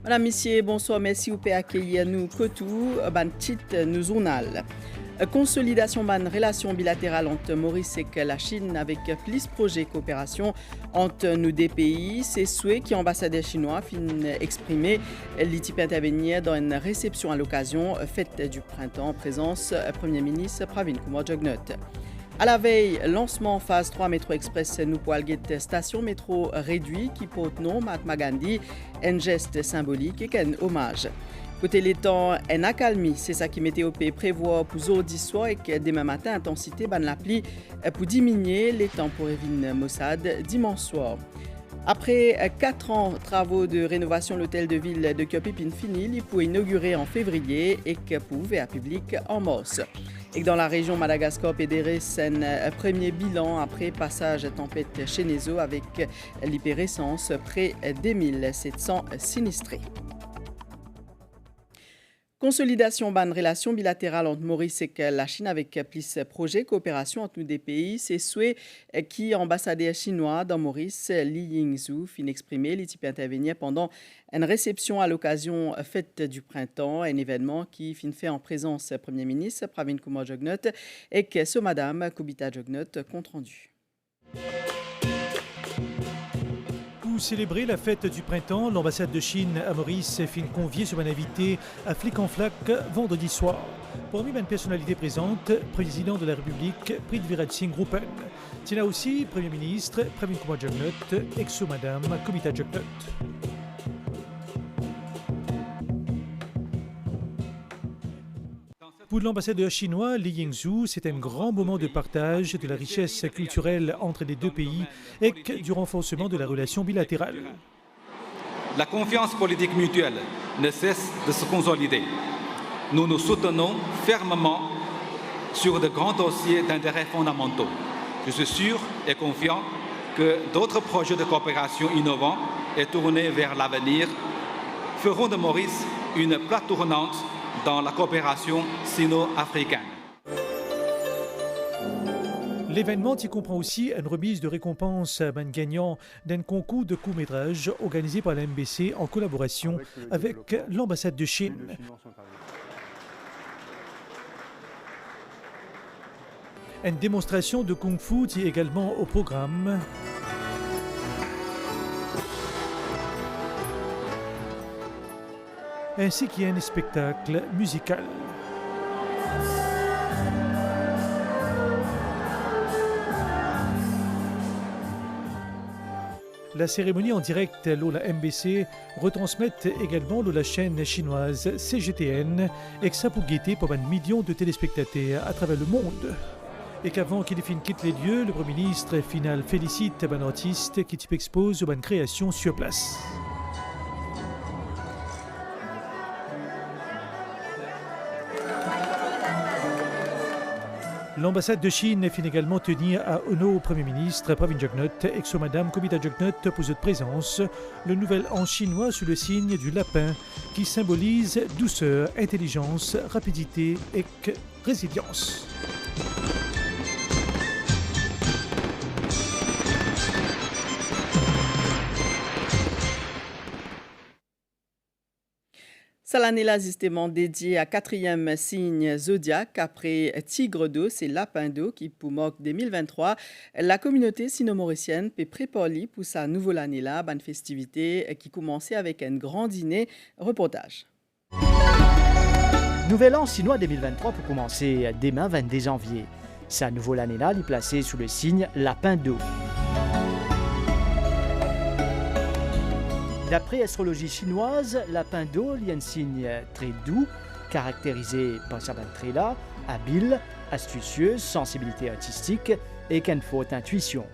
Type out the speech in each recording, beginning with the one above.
Madame, Messieurs, bonsoir, merci ou accueillir nous Kotou, ban titre nous journal. Consolidation ban relation bilatérale entre Maurice et la Chine avec plus projets coopération entre nous deux pays. C'est souhait qui ambassadeur chinois fin exprimé l'ITIP intervenir dans une réception à l'occasion fête du printemps en présence Premier ministre Pravin Kumar Jugnauth. À la veille, lancement phase 3 Métro Express nous Poalgate station métro réduit qui porte nom Mahatma Gandhi, un geste symbolique et un hommage. Côté les temps, en accalmie, c'est ça qui Météo prévoit pour aujourd'hui soir et que demain matin, intensité ban l'appli pour diminuer les temps pour Evin Mossad dimanche soir. Après 4 ans de travaux de rénovation, l'hôtel de ville de Kyopipin fini, il peut inaugurer en février et que pour ouvert public en mars. Et dans la région Madagascar, pédéré un premier bilan après passage tempête chez Nezo avec l'hyperessence près des 1700 sinistrés. Consolidation ban relation bilatérale entre Maurice et la Chine avec plus projet coopération entre nous deux pays. C'est souhait qui ambassadeur chinois dans Maurice, Li Yingzhu, fin exprimé, l'ITIP intervenir pendant une réception à l'occasion fête du printemps, un événement qui fin fait en présence Premier ministre Pravin Kumar Jugnauth et que ce Madame Kubita Jugnauth compte rendu. Pour célébrer la fête du printemps, l'ambassade de Chine à Maurice fin convié sur un invité à Flic en Flac vendredi soir. Parmi les personnalités présentes, président de la République, Prithviraj Singh Rupan. C'est là aussi Premier ministre Pravin Kumar Jugnauth, ex-madame Kubita Jugnauth. Pour l'ambassadeur chinois, Li Yingzhu, c'est un grand moment de partage de la richesse culturelle entre les deux pays et du renforcement de la relation bilatérale. La confiance politique mutuelle ne cesse de se consolider. Nous nous soutenons fermement sur de grands dossiers d'intérêt fondamentaux. Je suis sûr et confiant que d'autres projets de coopération innovants et tournés vers l'avenir feront de Maurice une plaque tournante dans la coopération sino-africaine. L'événement y comprend aussi une remise de récompense à un gagnant d'un concours de court-métrage organisé par la MBC en collaboration avec l'ambassade de Chine. Une démonstration de kung-fu est également au programme. Ainsi qu'un spectacle musical. La cérémonie en direct la MBC retransmet également la chaîne chinoise CGTN et que ça pour guetter pour 1 million de téléspectateurs à travers le monde. Et qu'avant qu'il quitte les lieux, le Premier ministre final félicite un artiste qui expose une création sur place. L'ambassade de Chine finit également tenir à honneur au Premier ministre Pravin Jugnauth et son Madame Kubita Jugnauth pour cette présence, le nouvel an chinois sous le signe du lapin qui symbolise douceur, intelligence, rapidité et résilience. Ça l'année-là, justement, dédié à 4e signe zodiaque. Après Tigre d'eau, c'est Lapin d'eau qui, pour Moc 2023, la communauté sino-mauricienne peut préparer pour sa nouvelle année-là, bonne festivité qui commençait avec un grand dîner. Reportage. Nouvel an chinois 2023 pour commencer demain 22 janvier. Sa nouvelle année-là, il est placé sous le signe Lapin d'eau. D'après l'astrologie chinoise, lapin d'eau est un signe très doux, caractérisé par sa trait-là, habile, astucieux, sensibilité artistique et qu'une forte intuition.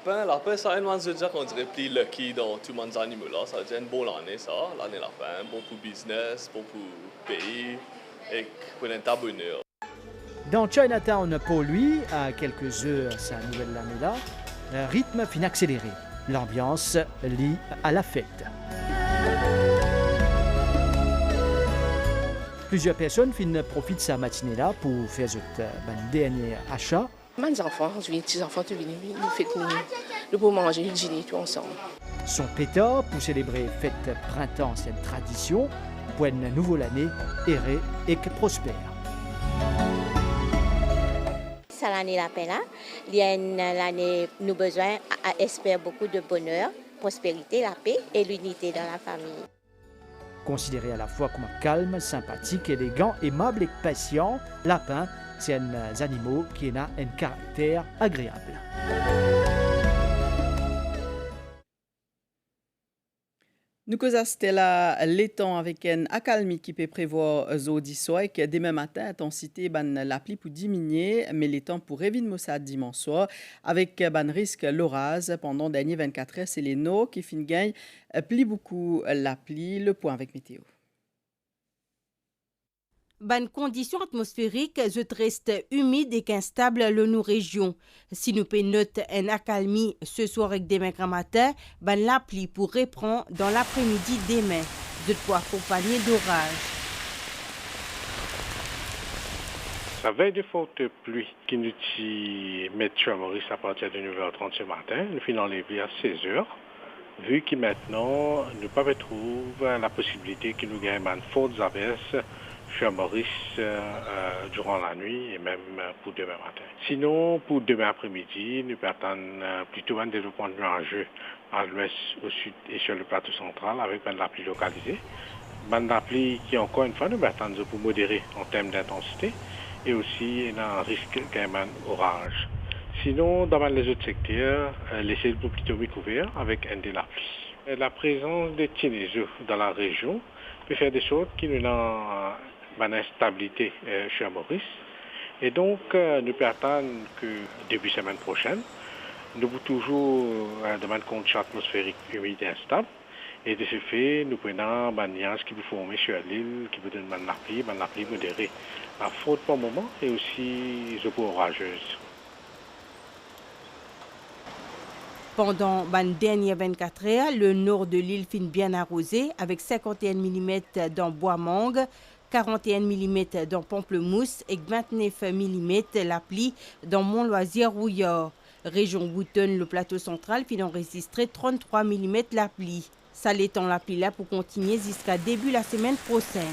Lapin, ça a une zodiaque, on dirait plus lucky dans tous les animaux là. Ça a été une bonne année, ça. L'année lapin, beaucoup de business, beaucoup de pays et pour un tas bonheur. Dans Chinatown, pour lui, à quelques heures sa nouvelle année-là, le rythme finit accéléré. L'ambiance lie à la fête. Plusieurs personnes profitent de sa matinée-là pour faire un dernier achat. Mes enfants, les petits enfants, nous pouvons manger, dîner tout ensemble. Son pétard pour célébrer fête printemps, c'est une tradition. Pour une nouvelle année, errée et prospère. C'est l'année l'appel là. Il y a l'année nous besoin espère beaucoup de bonheur, prospérité, la paix et l'unité dans la famille. Considéré à la fois comme calme, sympathique, élégant, aimable et patient, lapin, c'est un animal qui a un caractère agréable. Nous causons là l'étang avec une accalmie qui peut prévoir jeudi soir et que demain matin intensité la pluie pour diminuer mais l'étang pour révin Mossad dimanche soir avec risque l'orage pendant les dernières 24 heures. C'est les no qui fin gagne plie beaucoup la pluie. Le point avec météo. Ban conditions atmosphériques restent humides et instables dans nos régions. Si nous notons une accalmie ce soir et demain matin, la pluie pourrait reprendre dans l'après-midi demain, de quoi accompagner d'orage. La veille de forte pluie qui nous met sur Maurice à partir de 9h30 ce matin, nous finissons enlever à 16h. Vu que maintenant, nous ne pouvons trouver la possibilité que nous gagnons une forte averse sur Maurice durant la nuit et même pour demain matin. Sinon, pour demain après-midi, nous attendons plutôt un développement nuageux à l'ouest, au sud et sur le plateau central avec la pluie localisée. La pluie qui, encore une fois, nous attendons pour modérer en termes d'intensité et aussi un risque d'un orage. Sinon, dans les autres secteurs, les ciels sont plutôt recouverts avec un de la pluie. La présence des tineisos dans la région peut faire des choses qui nous ont une instabilité chez Maurice. Et donc, nous peut attendre que début semaine prochaine, nous avons toujours une condition atmosphérique humide et instable. Et de ce fait, nous prenons des nuages qui vous forment sur l'île, qui vous donnent la pluie modérée. La faute pour le moment et aussi les eaux orageuses. Pendant les dernières 24 heures, le nord de l'île finit bien arrosé avec 51 mm dans Bois-Mangue, 41 mm dans Pamplemousse et 29 mm la pluie dans Mont-Loisir-Rouillard. Région Boutonne, le plateau central finit enregistré 33 mm la pluie. Ça l'étend la pluie là pour continuer jusqu'à début la semaine prochaine.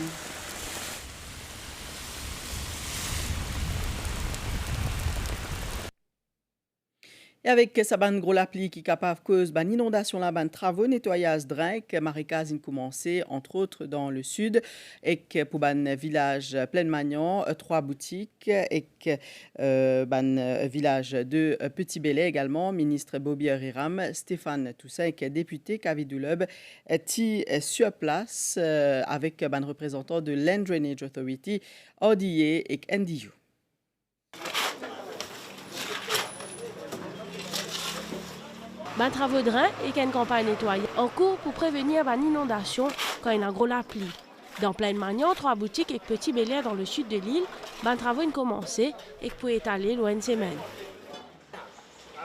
Et avec sa bande gros la pluie qui est capable de cause une inondation la bande travaux nettoyage drainque marécage ont commencé entre autres dans le sud et pour ban village Plaine-Magnan 3 boutiques et ban village de Petit Bélé également ministre Bobby Riram Stéphane Toussaint et député Kavidouleb ti sur place avec ban représentant de Land Drainage Authority ODA et NDU. Ben travaux de drain et une campagne nettoyée en cours pour prévenir une inondation quand il y a un gros la pluie. Dans Plaine-Magnan, 3 boutiques et Petit Bélé dans le sud de l'île, ben travaux ont commencé et pour étaler loin une semaine.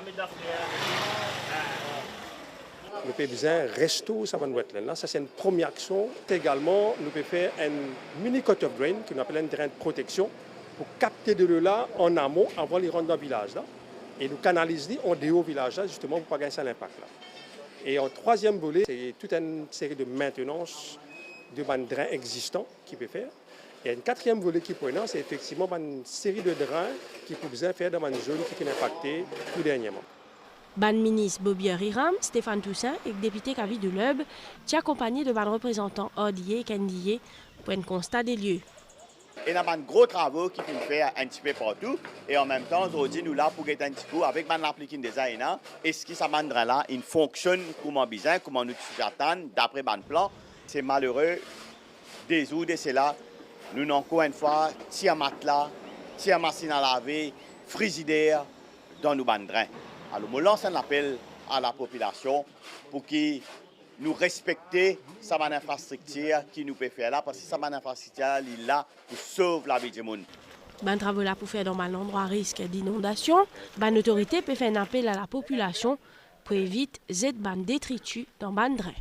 Nous avons besoin de restaurer sa wetland. Ça, c'est une première action. Également, nous pouvons faire un mini cut-off drain, qu'on appelle un drain de protection, pour capter de l'eau là en amont avant de rentrer dans le village. Là. Et nous canaliser en dehors du village là, justement pour ne pas gagner ça l'impact. Et en troisième volet, c'est toute une série de maintenance de drains existants qui peut faire. Et un quatrième volet qui est prenant, c'est effectivement une série de drains qui peut besoin faire dans une zone qui est impactée tout dernièrement. Ban ministre Bobby Riram, Stéphane Toussaint et député Kavidouleb, qui accompagné de ban représentants ODA et NDA pour un constat des lieux. Il y a des gros travaux qui sont faits un petit peu partout. Et en même temps, aujourd'hui, nous là pour être un petit peu avec l'application design. Est-ce que ça mandra là, il fonctionne comme on besoin, comme on nous attend, d'après le plan. C'est malheureux. Des ou des cela, nous n'avons encore une fois, tir matelas, tir machine à laver, frigidaire dans nos drains. Alors, nous lançons un appel à la population pour qu'ils nous respecter sa infrastructure qui nous peut faire là parce que sa infrastructure est là pour sauver la vie du monde. Ben travaux là pour faire dans un endroit à risque d'inondation, ben autorité peut faire un appel à la population pour éviter z ban détritus dans ban drain.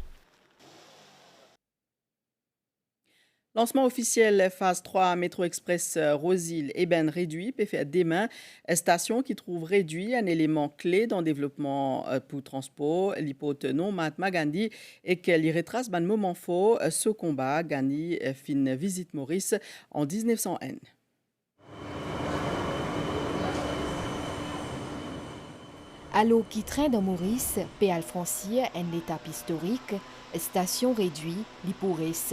Lancement officiel phase 3 Métro Express Rosil et Ben réduit, peut faire demain. Station qui trouve réduit un élément clé dans le développement pour transport, l'hypotenon Mahatma Gandhi et qu'elle y retrace un moment faux, ce combat Gandhi fin visite Maurice en 1901. À l'eau qui traîne dans Maurice, Péal Francier, une étape historique, station réduite, l'Hyporis.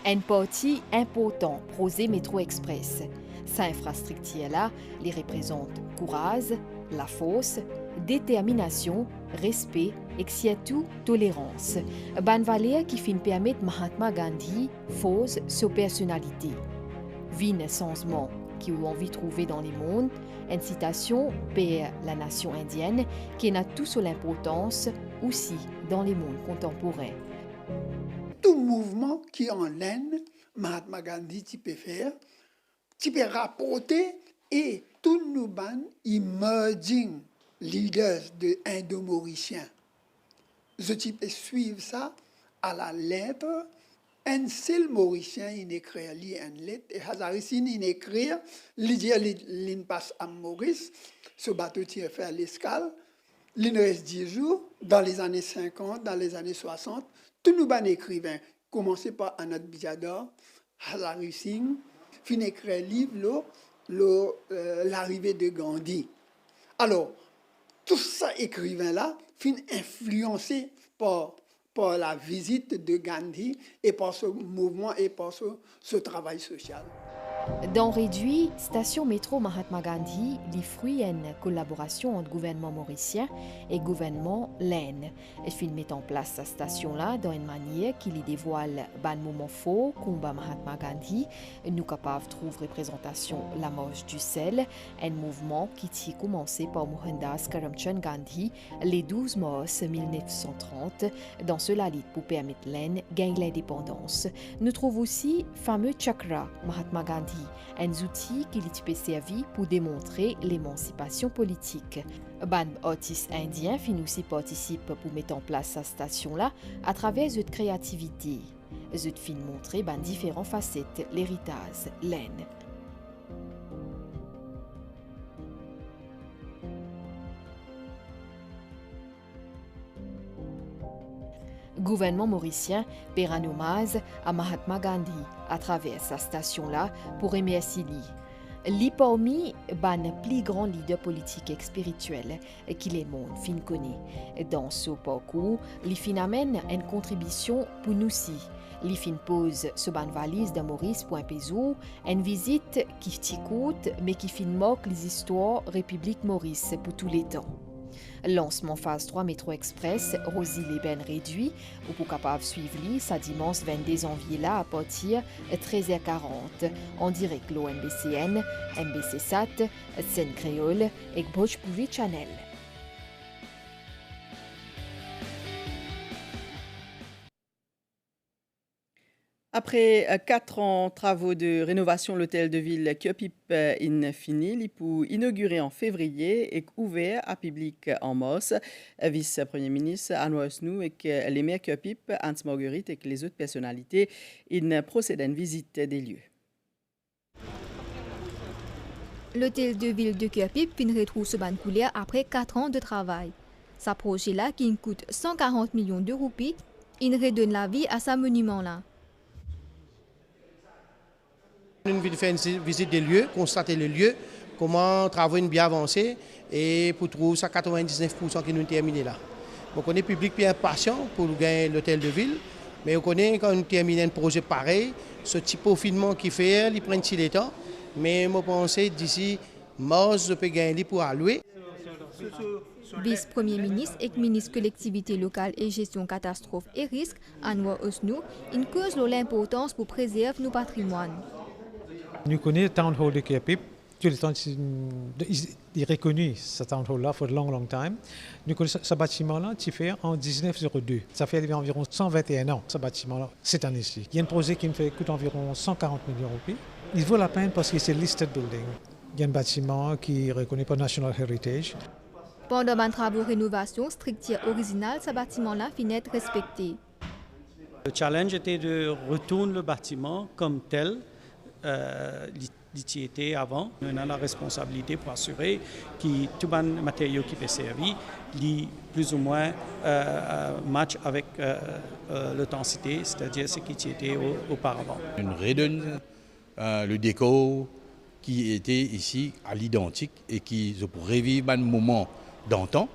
Une partie importante projet Métro Express. Sa infrastructure-là les représente courage, la force, détermination, respect et surtout tolérance. Ban valeur qui fin permettre Mahatma Gandhi force sa personnalité. Vin changement qui ont envie de trouver dans le monde, une citation pour la nation indienne qui a tout sur l'importance aussi dans les mondes contemporains. Tout mouvement qui en laine, Mahatma Gandhi tu peux faire, tu peux rapporter et tout nous ban emerging leaders de Indo-Mauriciens. Je peux suivre ça à la lettre. Un seul Mauricien il écrit une lettre et Hazarissin il écrit il passe à Maurice, ce bateau qui a fait l'escale, il reste 10 jours dans les années 50, dans les années 60. Tous nos bons écrivains, commencé par Anat Biador, Hazari Singh, fin écrit livre l'arrivée de Gandhi. Alors, tout ça écrivain-là, fin influencé par la visite de Gandhi et par ce mouvement et par ce travail social. Dans Réduit, station métro Mahatma Gandhi, les fruits une collaboration entre gouvernement mauricien et gouvernement laine. Il met en place cette station-là dans une manière qui lui dévoile un moment fort, combat Mahatma Gandhi. Nous capables de trouver représentation la marche du sel, un mouvement qui a commencé par Mohandas Karamchand Gandhi les 12 mars 1930 dans ce lalit pour permettre laine gagner l'indépendance. Nous trouvons aussi le fameux chakra Mahatma Gandhi, un outil qui lui peut servir pour démontrer l'émancipation politique. Ban artistes indiens fin aussi participent pour mettre en place cette station-là à travers cette créativité. Cette fin montrer ban différentes facettes l'héritage laine. Gouvernement mauricien perd un hommage à Mahatma Gandhi à travers sa station-là pour remercier lui. Li parmi ban plus grand leader politique et spirituel qui les monde fin connaît. Dans ce parcours, li fin amène une contribution pour nous aussi. Li fin pose ce ban valise de Maurice pour un péso, une visite qui t'écoute mais qui fin marque les histoires République Maurice pour tous les temps. Lancement phase 3 Métro Express, Rosil et Ben réduit, ou pour capable suivre ça dimanche 22 janvier là à partir 13h40 en direct l'OMBCN, MBC Sat, Scène Créole et Bhojpuri Channel. Après 4 ans travaux de rénovation, l'hôtel de ville Kyopip in fini, il peut inaugurer en février et ouvert à public en mars. Vice-premier ministre Anwar Usnu et les maires Kyopip, Hans Marguerite et les autres personnalités, ils procèdent à une visite des lieux. L'hôtel de ville de Kyopip fin retrouve ce ban couleur après 4 ans de travail. Ce projet-là, qui coûte 140 millions de roupies, il redonne la vie à ce monument-là. Une visite des lieux, constater les lieux, comment travailler bien avancé et pour trouver ça 99% qui nous terminé là. Donc on est public bien impatient pour gagner l'hôtel de ville, mais on connaît quand on termine un projet pareil, ce type de finement qui fait, il prend le temps, mais je pense d'ici mars je peux gagner pour allouer. Vice-premier ministre et ministre collectivité locale et gestion catastrophe et risques, Anwar Usnu, une cause de l'importance pour préserver nos patrimoines. Nous connaissons le town hall de Kyopip. Tout le temps, il est reconnu ce town hall-là pour long time. Nous connaissons ce bâtiment-là, qui fait en 1902. Ça fait environ 121 ans, ce bâtiment-là, cette année-ci. Il y a un projet qui coûte environ 140 millions de roupies. Il vaut la peine parce que c'est listed building. Il y a un bâtiment qui est reconnu par National Heritage. Pendant les travaux de rénovation, structure originale, ce bâtiment-là finit être respecté. Le challenge était de retourner le bâtiment comme tel. Il était avant. On a la responsabilité pour assurer que tout le matériau qui peut servir plus ou moins match avec l'authenticité, c'est-à-dire ce qui était auparavant. On redonne le décor qui était ici à l'identique et qui pour revivre un moment d'antan.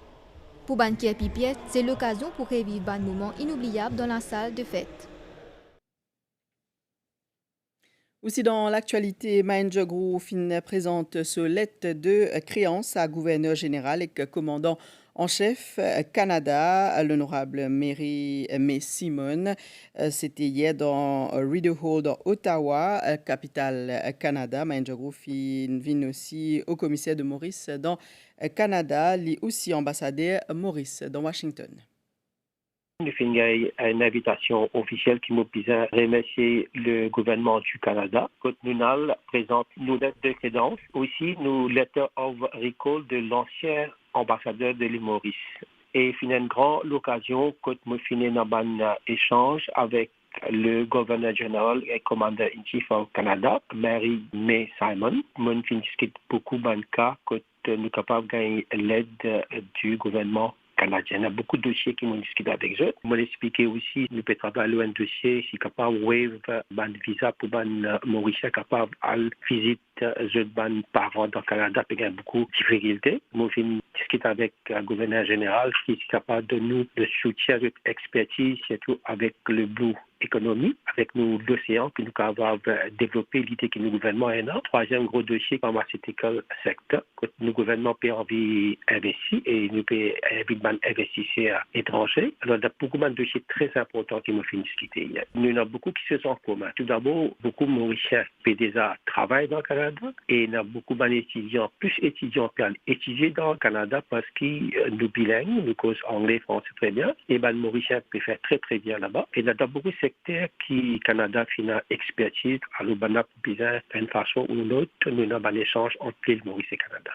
Pour Banquier Pipiet, c'est l'occasion pour revivre un moment inoubliable dans la salle de fête. Aussi dans l'actualité, Maïnja Groufin présente ce lettre de créance à gouverneur général et commandant en chef Canada, l'honorable Mary May Simon. C'était hier dans Reader Hall dans Ottawa, capitale Canada. Maïnja Groufin vient aussi au commissaire de Maurice dans Canada, lui aussi ambassadeur Maurice dans Washington. Nous finissons une invitation officielle qui nous vise à remercier le gouvernement du Canada. Nous présente nos lettres de crédence. Aussi, nos letter of recall de l'ancien ambassadeur de l'île Maurice. Et c'est une grande occasion que nous finissons un échange avec le gouverneur général et commandant in chief au Canada, Mary May Simon. Nous finissons beaucoup de cas que nous sommes capables de gagner l'aide du gouvernement canadien. Il y a beaucoup de dossiers qui m'ont discuté avec eux. Je vais expliquer aussi, nous pouvons travailler un dossier, si capable de waive un visa pour les Mauriciens capable de visiter les parents dans le Canada, il y a beaucoup de difficultés. Nous vais discuter avec le gouverneur général qui est capable de nous de soutien avec expertise, surtout avec le Blue Economy, avec nous l'océan, que nous avons développé l'idée que le gouvernement est là. Troisième gros dossier, pharmaceutical sector, que le gouvernement peut envie investir et nous peut inviter investisseurs étrangers. Alors, il y a beaucoup de dossiers très importants qui m'ont fait discuter hier. Nous avons beaucoup qui se sont en commun. Tout d'abord, beaucoup de Mauriciens qui déjà travaillent dans le Canada et il y a beaucoup d'étudiants, plus étudiants qui ont étudié dans le Canada parce qu'ils nous bilingues, nous causent anglais, français très bien. Et les Mauriciens peuvent faire très très bien là-bas. Et il y a beaucoup de secteurs qui Canada finit expertise à l'Obana pour bien d'une façon ou d'une autre, nous avons un échange entre l'île Maurice et Canada.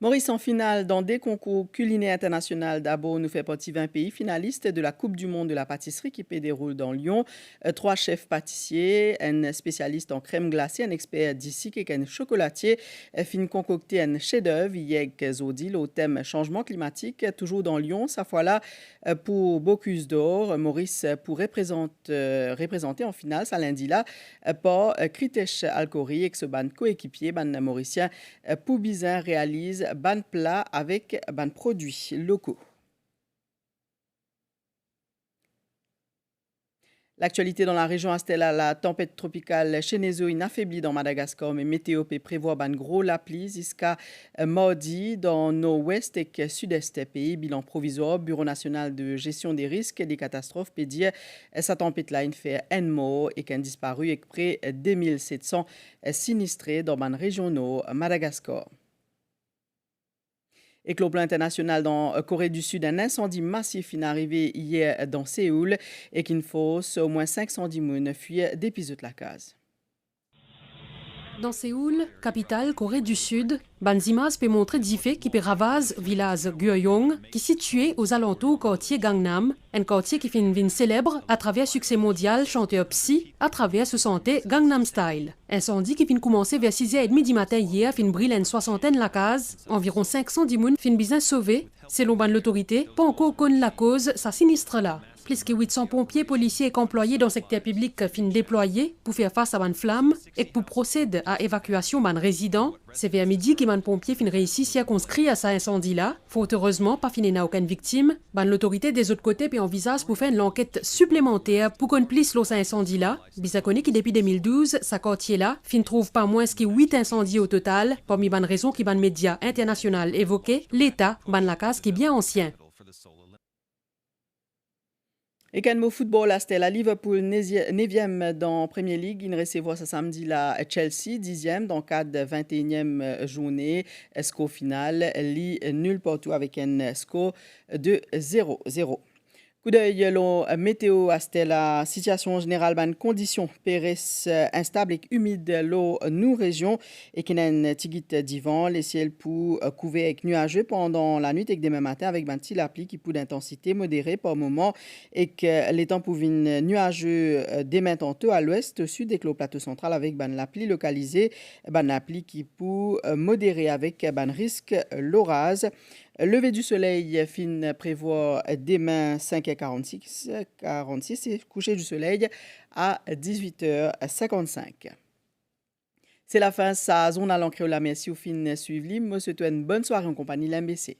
Maurice en finale dans des concours culinaires internationaux. D'abord, nous fait partie 20 pays finalistes de la Coupe du monde de la pâtisserie qui se déroule dans Lyon. 3 chefs pâtissiers, un spécialiste en crème glacée, un expert d'ici qui est un chocolatier, fin concocté un chef-d'œuvre, Yeg Zodil, au thème changement climatique, toujours dans Lyon. Sa fois-là, pour Bocuse d'Or, Maurice pour représenter en finale, ça lundi là, par Kritesh Alkori, et ce ban coéquipier, ban mauricien, Poubizin réalise ban plat avec ban produits locaux. L'actualité dans la région Astella, la tempête tropicale Chenezo inaffaiblie dans Madagascar, mais météo prévoit ban gros la pluie jusqu'à mardi dans nord-ouest et sud-est pays. Bilan provisoire, Bureau national de gestion des risques et des catastrophes peut dire sa tempête là fait un mort et qu'un disparu et près de 2700 sinistrés dans ban région nord Madagascar. Et que le plan international dans Corée du Sud, un incendie massif est arrivé hier dans Séoul et qu'il faut au moins 510 personnes fuir d'épisodes de la case. Dans Séoul, capitale Corée du Sud, Banzimas peut montrer des faits qui peut ravager le village Gyeoyong, qui est situé aux alentours du quartier Gangnam, un quartier qui fait une ville célèbre à travers le succès mondial chanteur Psy, à travers ce santé Gangnam Style. Incendie qui finit commencer vers 6h30 du matin hier, fin brûler une soixantaine la case, environ 510 personnes fin bien sauvées. Selon l'autorité, pas encore connu la cause, ça sinistre là. Plus que 800 pompiers, policiers et employés dans le secteur public fin déployés pour faire face à une flamme et pour procéder à évacuation d'un résident. C'est vers midi que les pompiers fin réussi circonscrit à cet incendie-là. Fort heureusement, pas fini n'a aucune victime. L'autorité des autres côtés peut envisage pour faire une enquête supplémentaire pour qu'on puisse cet incendie-là. Bisa connaît que depuis 2012, ce quartier-là fin trouve pas moins que 8 incendies au total. Parmi les raisons qui les médias internationaux évoqués, l'État, la case qui est bien ancien. Et quand mot football, c'était la Liverpool 9e dans Premier League. Il recevra ce samedi la Chelsea 10e dans le cadre de 21e journée. Score final, nul partout avec un score de 0-0. Coup d'œil lo météo à la situation générale ban conditions péris instables et humides lo nous région et qui n'en tigit divan les ciels pour couverts avec nuageux pendant la nuit et que demain matin avec ban la pluie qui peut d'intensité modérée par moment et que les temps pouvaient nuageux dès maintenant à l'ouest, au sud et que le plateau central avec ban la pluie localisée ban la pluie qui peut modérer avec ban risque l'orage. Lever du soleil fin prévoit demain 5h46 et coucher du soleil à 18h55. C'est la fin de sa zone à l'encre la merci au fin suivi. Moi, je souhaite une bonne soirée en compagnie de l'MBC.